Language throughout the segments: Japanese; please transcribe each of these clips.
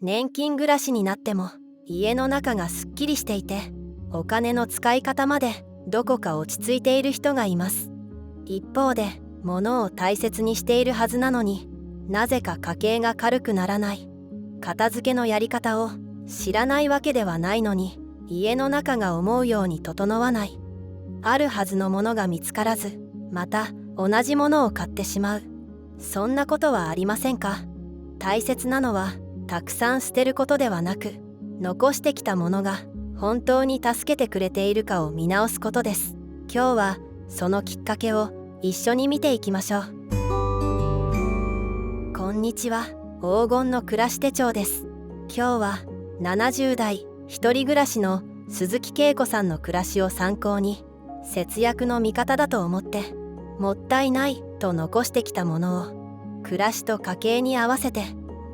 年金暮らしになっても家の中がすっきりしていて、お金の使い方までどこか落ち着いている人がいます。一方で、物を大切にしているはずなのに、なぜか家計が軽くならない。片付けのやり方を知らないわけではないのに、家の中が思うように整わない。あるはずのものが見つからず、また同じものを買ってしまう。そんなことはありませんか？大切なのはたくさん捨てることではなく、残してきたものが本当に助けてくれているかを見直すことです。今日はそのきっかけを一緒に見ていきましょう。こんにちは、黄金の暮らし手帳です。今日は70代一人暮らしの鈴木恵子さんの暮らしを参考に、節約の味方だと思ってもったいないと残してきたものを暮らしと家計に合わせて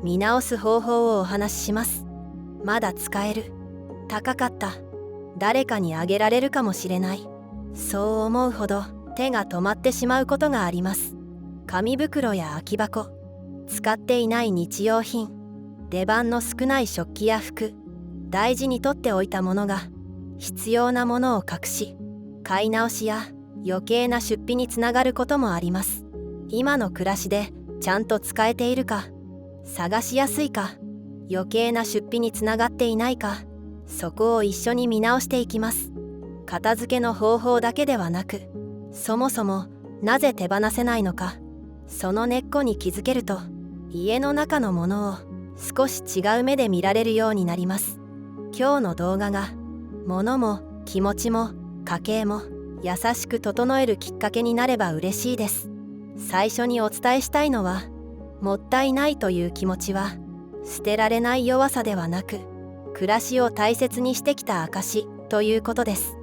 見直す方法をお話しします。まだ使える、高かった、誰かにあげられるかもしれない、そう思うほど手が止まってしまうことがあります。紙袋や空き箱、使っていない日用品、出番の少ない食器や服、大事に取っておいたものが必要なものを隠し、買い直しや余計な出費につながることもあります。今の暮らしでちゃんと使えているか、探しやすいか、余計な出費につながっていないか、そこを一緒に見直していきます。片付けの方法だけではなく、そもそもなぜ手放せないのか、その根っこに気づけると、家の中のものを少し違う目で見られるようになります。今日の動画が物も気持ちも家計も優しく整えるきっかけになれば嬉しいです。最初にお伝えしたいのは、もったいないという気持ちは捨てられない弱さではなく、暮らしを大切にしてきた証ということです。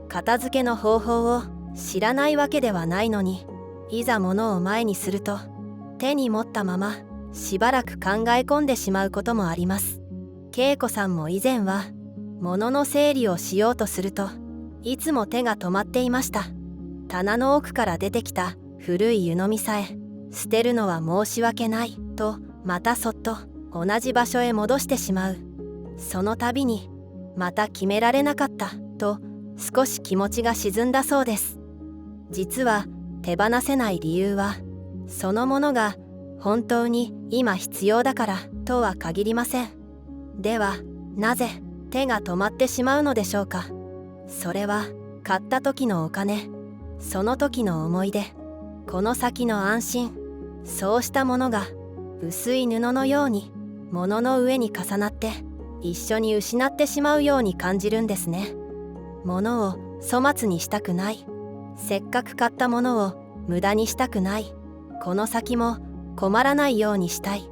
片付けの方法を知らないわけではないのに、いざ物を前にすると手に持ったまましばらく考え込んでしまうこともあります。恵子さんも以前は物の整理をしようとするといつも手が止まっていました。棚の奥から出てきた古い湯飲みさえ捨てるのは申し訳ないと、またそっと同じ場所へ戻してしまう。その度にまた決められなかったと少し気持ちが沈んだそうです。実は手放せない理由は、そのものが本当に今必要だからとは限りません。ではなぜ手が止まってしまうのでしょうか。それは買った時のお金、その時の思い出、この先の安心、そうしたものが薄い布のように物の上に重なって一緒に失ってしまうように感じるんですね。物を粗末にしたくない、せっかく買ったものを無駄にしたくない、この先も困らないようにしたい、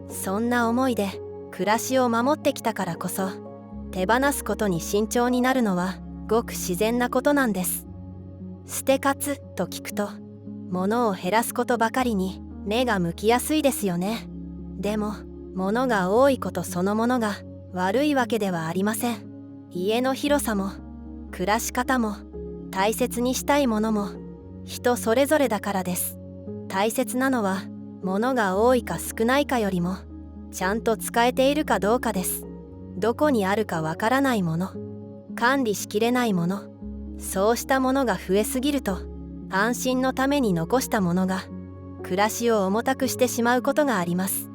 そんな思いで暮らしを守ってきたからこそ、手放すことに慎重になるのはごく自然なことなんです。捨て活と聞くと、物を減らすことばかりに目が向きやすいですよね。でも物が多いことそのものが悪いわけではありません。家の広さも暮らし方も大切にしたいものも人それぞれだからです。大切なのは物が多いか少ないかよりも、ちゃんと使えているかどうかです。どこにあるかわからないもの、管理しきれないもの、そうしたものが増えすぎると、安心のために残したものが暮らしを重たくしてしまうことがあります。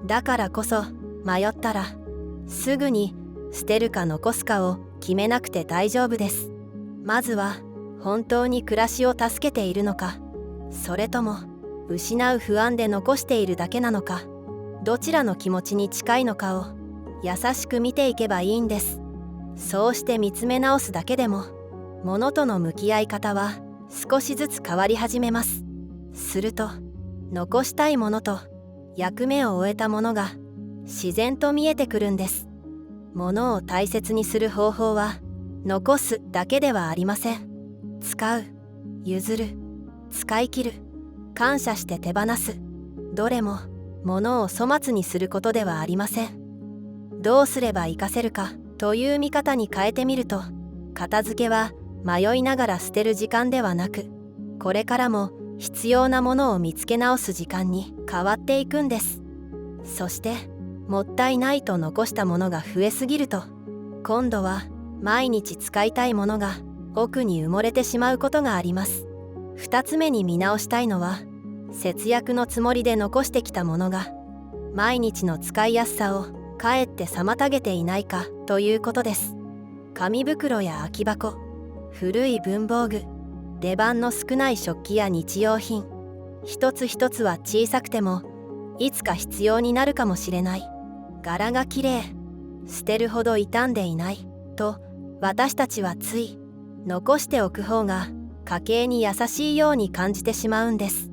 だからこそ迷ったらすぐに捨てるか残すかを決めなくて大丈夫です。まずは本当に暮らしを助けているのか、それとも失う不安で残しているだけなのか、どちらの気持ちに近いのかを優しく見ていけばいいんです。そうして見つめ直すだけでも、物との向き合い方は少しずつ変わり始めます。すると残したいものと役目を終えたものが自然と見えてくるんです。物を大切にする方法は残すだけではありません。使う、譲る、使い切る、感謝して手放す、どれも物を粗末にすることではありません。どうすれば活かせるかという見方に変えてみると、片付けは迷いながら捨てる時間ではなく、これからも必要なものを見つけ直す時間に変わっていくんです。そしてもったいないと残したものが増えすぎると、今度は毎日使いたいものが奥に埋もれてしまうことがあります。2つ目に見直したいのは、節約のつもりで残してきたものが毎日の使いやすさをかえって妨げていないかということです。紙袋や空き箱、古い文房具、出番の少ない食器や日用品、一つ一つは小さくてもいつか必要になるかもしれない、柄がきれい、捨てるほど傷んでいないと、私たちはつい残しておく方が家計に優しいように感じてしまうんです。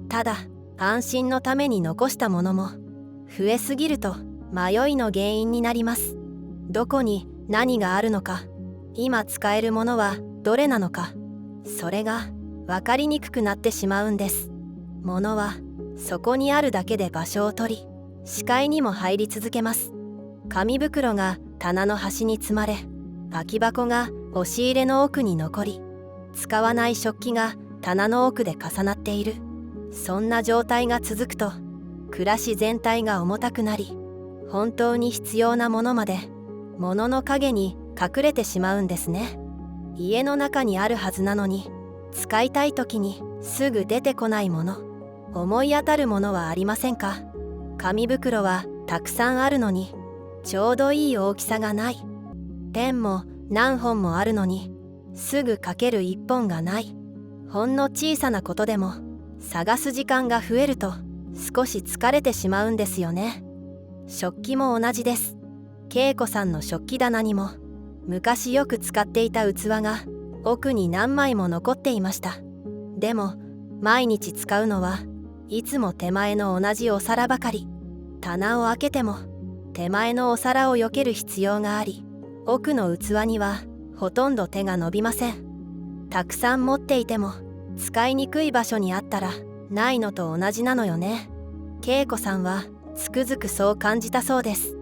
ただ、安心のために残したものも増えすぎると迷いの原因になります。どこに何があるのか、今使えるものはどれなのか、それが分かりにくくなってしまうんです。物はそこにあるだけで場所を取り、視界にも入り続けます。紙袋が棚の端に積まれ、空き箱が押し入れの奥に残り、使わない食器が棚の奥で重なっている。そんな状態が続くと、暮らし全体が重たくなり、本当に必要なものまで物の陰に隠れてしまうんですね。家の中にあるはずなのに、使いたい時にすぐ出てこないもの、思い当たるものはありませんか？紙袋はたくさんあるのにちょうどいい大きさがない。ペンも何本もあるのにすぐ書ける一本がない。ほんの小さなことでも探す時間が増えると少し疲れてしまうんですよね。食器も同じです。恵子さんの食器棚にも昔よく使っていた器が奥に何枚も残っていました。でも毎日使うのはいつも手前の同じお皿ばかり。棚を開けても手前のお皿を避ける必要があり、奥の器にはほとんど手が伸びません。たくさん持っていても使いにくい場所にあったらないのと同じなのよね。恵子さんはつくづくそう感じたそうです。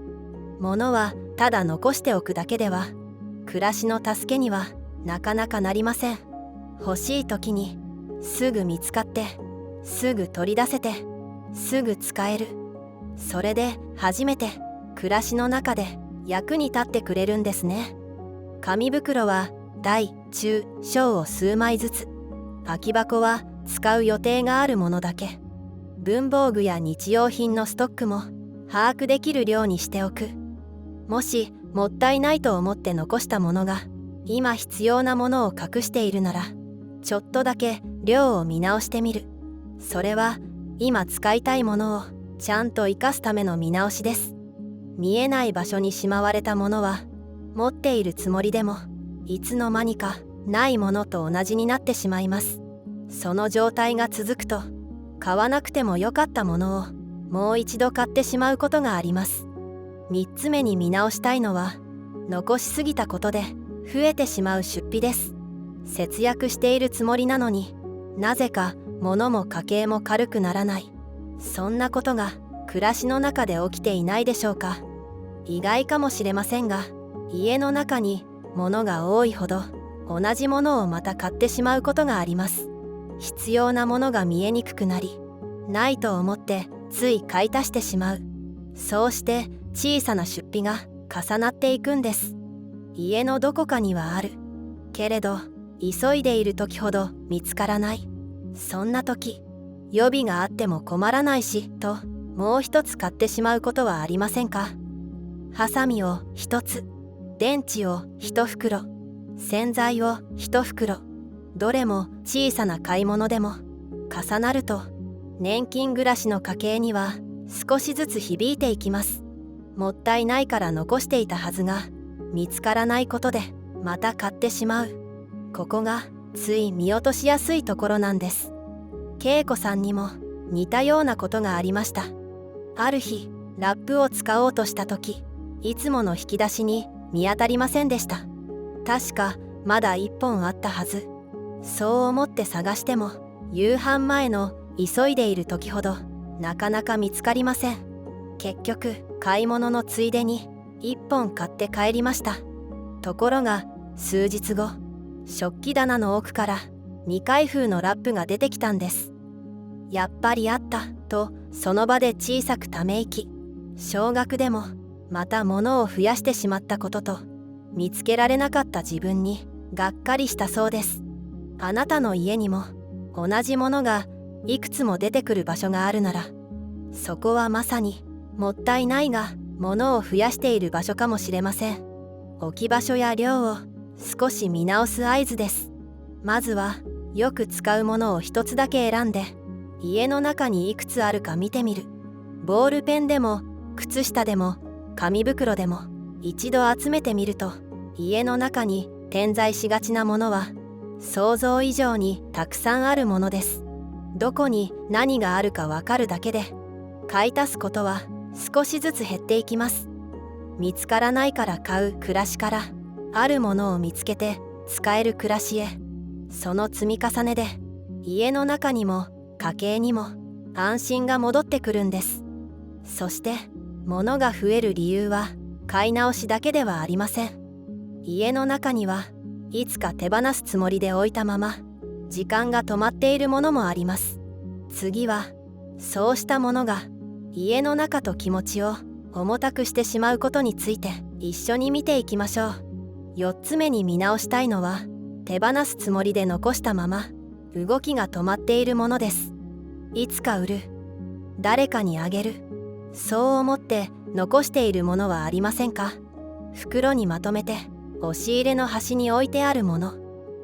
物はただ残しておくだけでは暮らしの助けにはなかなかなりません。欲しい時にすぐ見つかって、すぐ取り出せて、すぐ使える。それで初めて暮らしの中で役に立ってくれるんですね。紙袋は大中小を数枚ずつ、空き箱は使う予定があるものだけ、文房具や日用品のストックも把握できる量にしておく。もしもったいないと思って残したものが今必要なものを隠しているなら、ちょっとだけ量を見直してみる。それは今使いたいものをちゃんと生かすための見直しです。見えない場所にしまわれたものは持っているつもりでもいつの間にかないものと同じになってしまいます。その状態が続くと、買わなくてもよかったものをもう一度買ってしまうことがあります。3つ目に見直したいのは、残しすぎたことで増えてしまう出費です。節約しているつもりなのになぜか物も家計も軽くならない。そんなことが暮らしの中で起きていないでしょうか。意外かもしれませんが、家の中に物が多いほど同じものをまた買ってしまうことがあります。必要なものが見えにくくなり、ないと思ってつい買い足してしまう。そうして小さな出費が重なっていくんです。家のどこかにはあるけれど、急いでいる時ほど見つからない。そんな時、予備があっても困らないしともう一つ買ってしまうことはありませんか？ハサミを一つ、電池を一袋、洗剤を一袋、どれも小さな買い物でも重なると年金暮らしの家計には少しずつ響いていきます。もったいないから残していたはずが見つからないことでまた買ってしまう。ここがつい見落としやすいところなんです。恵子さんにも似たようなことがありました。ある日ラップを使おうとした時、いつもの引き出しに見当たりませんでした。確かまだ1本あったはず。そう思って探しても夕飯前の急いでいる時ほどなかなか見つかりません。結局買い物のついでに1本買って帰りました。ところが数日後、食器棚の奥から未開封のラップが出てきたんです。やっぱりあったとその場で小さくため息。少額でもまた物を増やしてしまったことと、見つけられなかった自分にがっかりしたそうです。あなたの家にも同じものがいくつも出てくる場所があるなら、そこはまさにもったいないが物を増やしている場所かもしれません。置き場所や量を少し見直す合図です。まずはよく使うものを一つだけ選んで、家の中にいくつあるか見てみる。ボールペンでも靴下でも紙袋でも一度集めてみると、家の中に点在しがちなものは想像以上にたくさんあるものです。どこに何があるかわかるだけで、買い足すことは少しずつ減っていきます。見つからないから買う暮らしから、あるものを見つけて使える暮らしへ、その積み重ねで家の中にも家計にも安心が戻ってくるんです。そして物が増える理由は買い直しだけではありません。家の中にはいつか手放すつもりで置いたまま時間が止まっているものもあります。次はそうしたものが家の中と気持ちを重たくしてしまうことについて一緒に見ていきましょう。4つ目に見直したいのは、手放すつもりで残したまま動きが止まっているものです。いつか売る、誰かにあげる、そう思って残しているものはありませんか？袋にまとめて押し入れの端に置いてあるもの、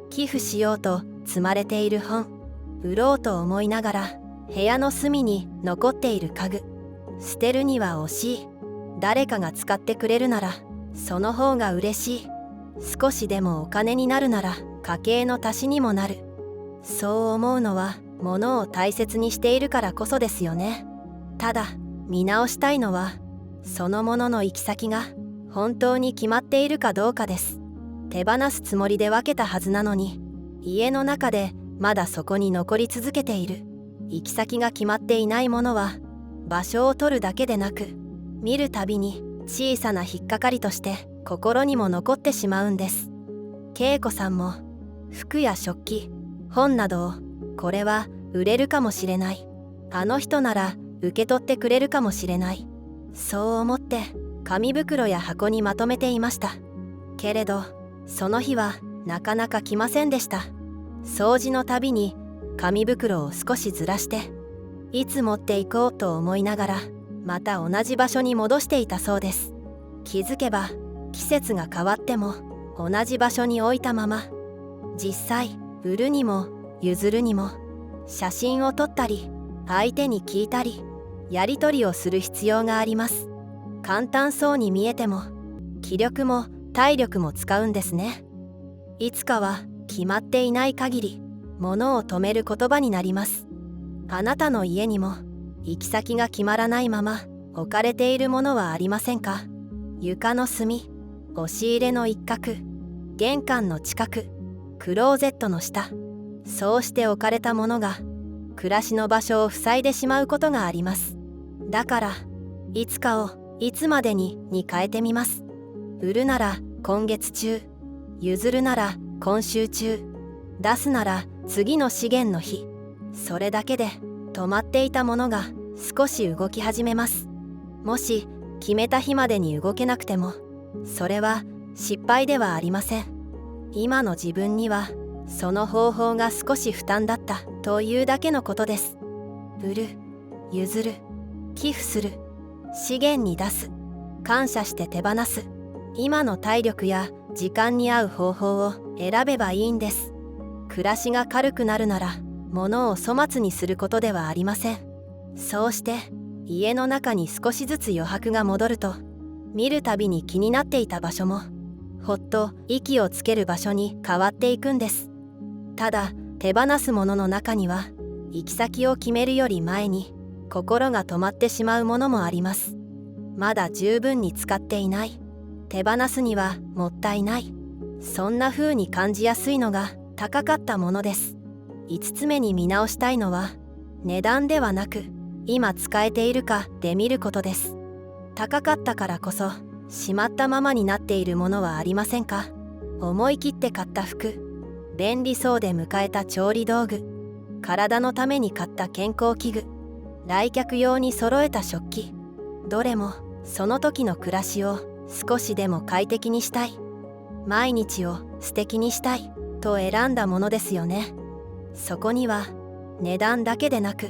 寄付しようと積まれている本、売ろうと思いながら部屋の隅に残っている家具、捨てるには惜しい、誰かが使ってくれるならその方が嬉しい、少しでもお金になるなら家計の足しにもなる、そう思うのは物を大切にしているからこそですよね。ただ見直したいのは、そのものの行き先が本当に決まっているかどうかです。手放すつもりで分けたはずなのに、家の中でまだそこに残り続けている。行き先が決まっていないものは場所を取るだけでなく、見るたびに小さな引っかかりとして心にも残ってしまうんです。恵子さんも服や食器、本などを、これは売れるかもしれない、あの人なら受け取ってくれるかもしれない、そう思って紙袋や箱にまとめていました。けれどその日はなかなか来ませんでした。掃除のたびに紙袋を少しずらして、いつ持っていこうと思いながらまた同じ場所に戻していたそうです。気づけば季節が変わっても同じ場所に置いたまま。実際売るにも譲るにも写真を撮ったり相手に聞いたりやり取りをする必要があります。簡単そうに見えても気力も体力も使うんですね。いつかは決まっていない限り物を止める言葉になります。あなたの家にも行き先が決まらないまま置かれているものはありませんか？床の隅、押し入れの一角、玄関の近く、クローゼットの下、そうして置かれたものが暮らしの場所を塞いでしまうことがあります。だからいつかをいつまでに変えてみます。売るなら今月中、譲るなら今週中、出すなら次の資源の日、それだけで止まっていたものが少し動き始めます。もし決めた日までに動けなくても、それは失敗ではありません。今の自分にはその方法が少し負担だったというだけのことです。売る、譲る、寄付する、資源に出す、感謝して手放す、今の体力や時間に合う方法を選べばいいんです。暮らしが軽くなるなら物を粗末にすることではありません。そうして家の中に少しずつ余白が戻ると、見るたびに気になっていた場所もほっと息をつける場所に変わっていくんです。ただ手放すものの中には、行き先を決めるより前に心が止まってしまうものもあります。まだ十分に使っていない、手放すにはもったいない、そんな風に感じやすいのが高かったものです。5つ目に見直したいのは、値段ではなく今使えているかで見ることです。高かったからこそしまったままになっているものはありませんか？思い切って買った服、便利そうで迎えた調理道具、体のために買った健康器具、来客用に揃えた食器、どれもその時の暮らしを少しでも快適にしたい、毎日を素敵にしたいと選んだものですよね。そこには値段だけでなく、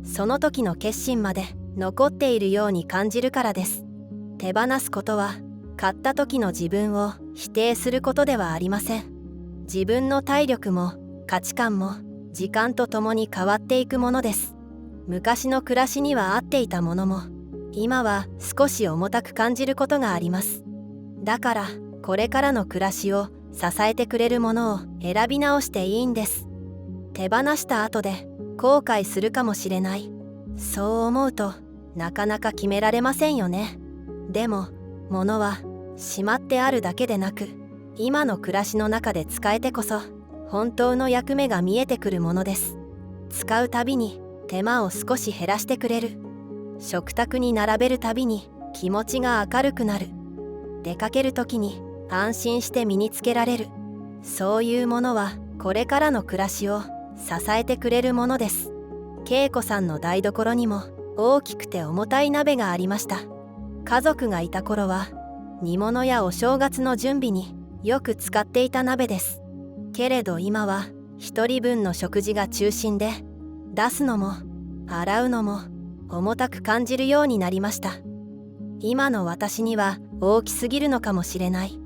その時の決心まで残っているように感じるからです。手放すことは買った時の自分を否定することではありません。自分の体力も価値観も時間とともに変わっていくものです。昔の暮らしには合っていたものも、今は少し重たく感じることがあります。だからこれからの暮らしを支えてくれるものを選び直していいんです。手放した後で後悔するかもしれない、そう思うとなかなか決められませんよね。でも物はしまってあるだけでなく、今の暮らしの中で使えてこそ本当の役目が見えてくるものです。使うたびに手間を少し減らしてくれる、食卓に並べるたびに気持ちが明るくなる、出かける時に安心して身につけられる、そういうものはこれからの暮らしを支えてくれるものです。恵子さんの台所にも大きくて重たい鍋がありました。家族がいた頃は煮物やお正月の準備によく使っていた鍋です。けれど今は一人分の食事が中心で、出すのも洗うのも重たく感じるようになりました。今の私には大きすぎるのかもしれない、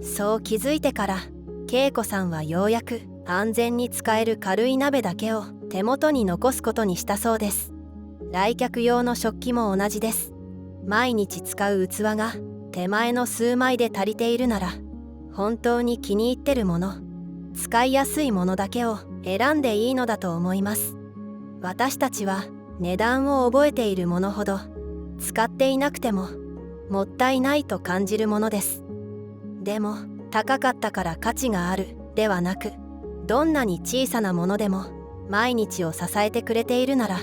そう気づいてから恵子さんはようやく安全に使える軽い鍋だけを手元に残すことにしたそうです。来客用の食器も同じです。毎日使う器が手前の数枚で足りているなら、本当に気に入ってるもの、使いやすいものだけを選んでいいのだと思います。私たちは値段を覚えているものほど、使っていなくてももったいないと感じるものです。でも高かったから価値があるではなく、どんなに小さなものでも毎日を支えてくれているなら、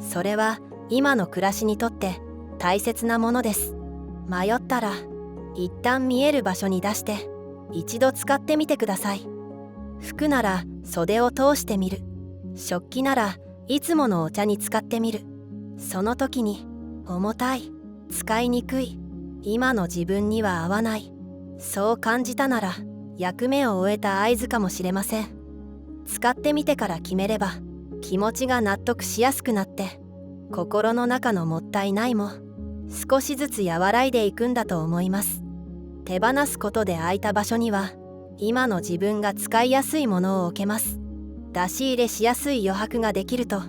それは今の暮らしにとって大切なものです。迷ったら一旦見える場所に出して一度使ってみてください。服なら袖を通してみる、食器ならいつものお茶に使ってみる。その時に重たい、使いにくい、今の自分には合わない、そう感じたなら役目を終えた合図かもしれません。使ってみてから決めれば気持ちが納得しやすくなって、心の中のもったいないも少しずつ和らいでいくんだと思います。手放すことで空いた場所には今の自分が使いやすいものを置けます。出し入れしやすい余白ができると、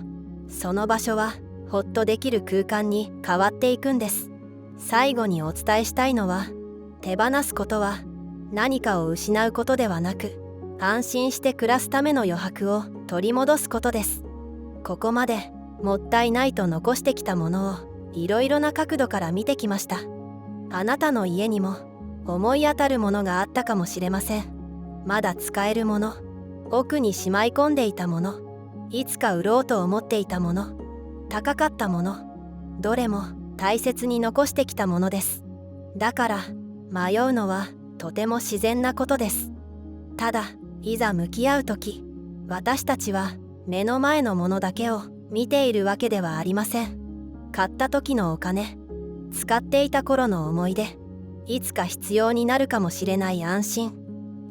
その場所はほっとできる空間に変わっていくんです。最後にお伝えしたいのは、手放すことは何かを失うことではなく、安心して暮らすための余白を取り戻すことです。ここまでもったいないと残してきたものをいろいろな角度から見てきました。あなたの家にも思い当たるものがあったかもしれません。まだ使えるもの、奥にしまい込んでいたもの、いつか売ろうと思っていたもの、高かったもの、どれも大切に残してきたものです。だから迷うのはとても自然なことです。ただいざ向き合う時、私たちは目の前のものだけを見ているわけではありません。買った時のお金、使っていた頃の思い出、いつか必要になるかもしれない安心、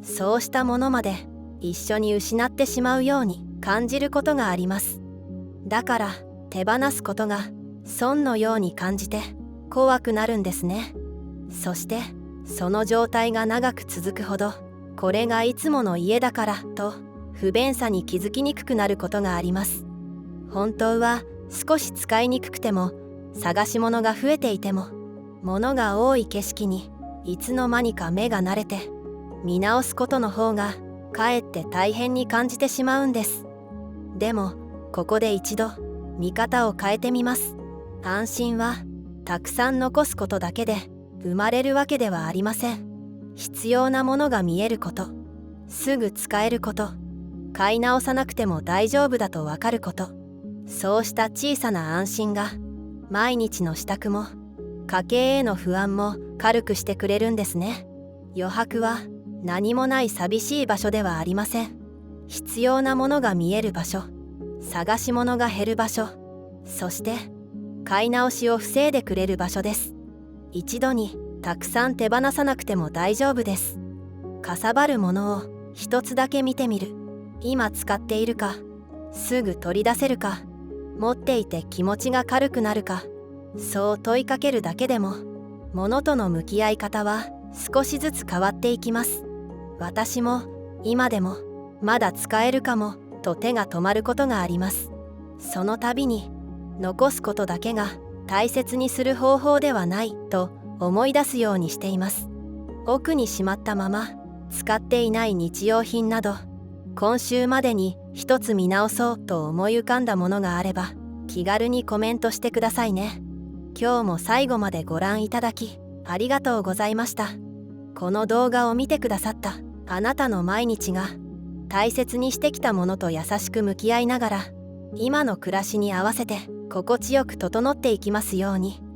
そうしたものまで一緒に失ってしまうように感じることがあります。だから手放すことが損のように感じて怖くなるんですね。そしてその状態が長く続くほど、これがいつもの家だからと不便さに気づきにくくなることがあります。本当は少し使いにくくても、探し物が増えていても、物が多い景色にいつの間にか目が慣れて、見直すことの方がかえって大変に感じてしまうんです。でもここで一度見方を変えてみます。安心はたくさん残すことだけで生まれるわけではありません。必要なものが見えること、すぐ使えること、買い直さなくても大丈夫だとわかること、そうした小さな安心が毎日の支度も家計への不安も軽くしてくれるんですね。余白は何もない寂しい場所ではありません。必要なものが見える場所、探し物が減る場所、そして買い直しを防いでくれる場所です。一度にたくさん手放さなくても大丈夫です。かさばるものを一つだけ見てみる。今使っているか、すぐ取り出せるか、持っていて気持ちが軽くなるか、そう問いかけるだけでも物との向き合い方は少しずつ変わっていきます。私も今でもまだ使えるかもと手が止まることがあります。その度に残すことだけが大切にする方法ではないと思い出すようにしています。奥にしまったまま使っていない日用品など、今週までに一つ見直そうと思い浮かんだものがあれば気軽にコメントしてくださいね。今日も最後までご覧いただきありがとうございました。この動画を見てくださったあなたの毎日が大切にしてきたものと優しく向き合いながら今の暮らしに合わせて心地よく整っていきますように。